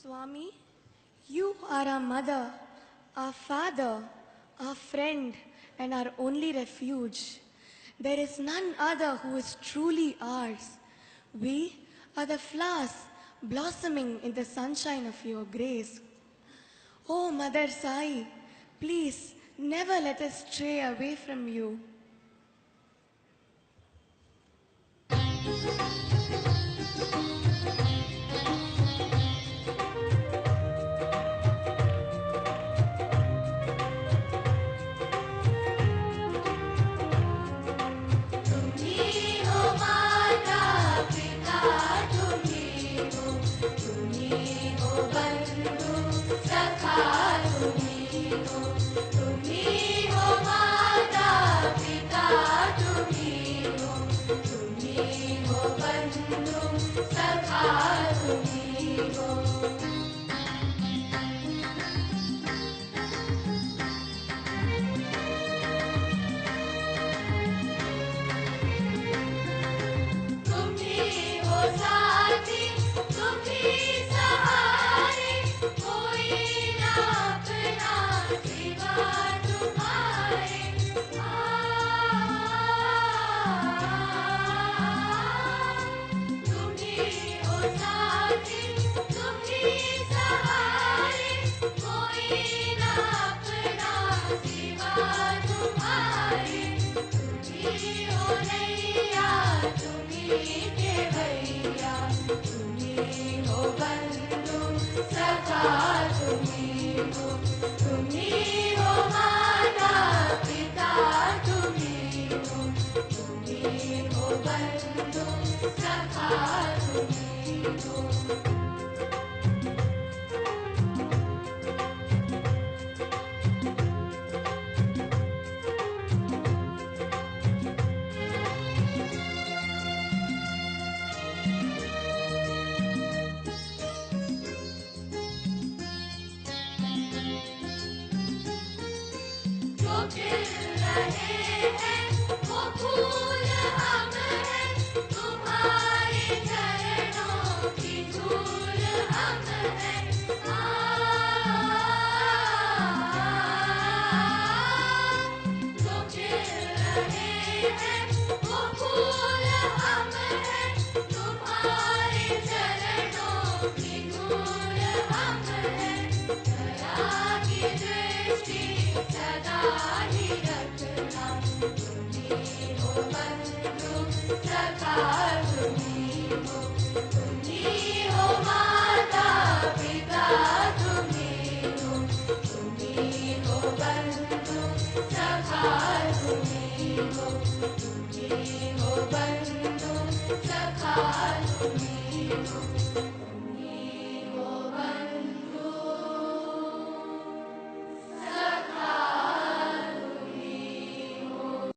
Swami, you are our mother, our father, our friend, and our only refuge. There is none other who is truly ours. We are the flowers blossoming in the sunshine of your grace. Oh, Mother Sai, please never let us stray away from you. तुम्ही हो बंधु सखा तुम्ही हो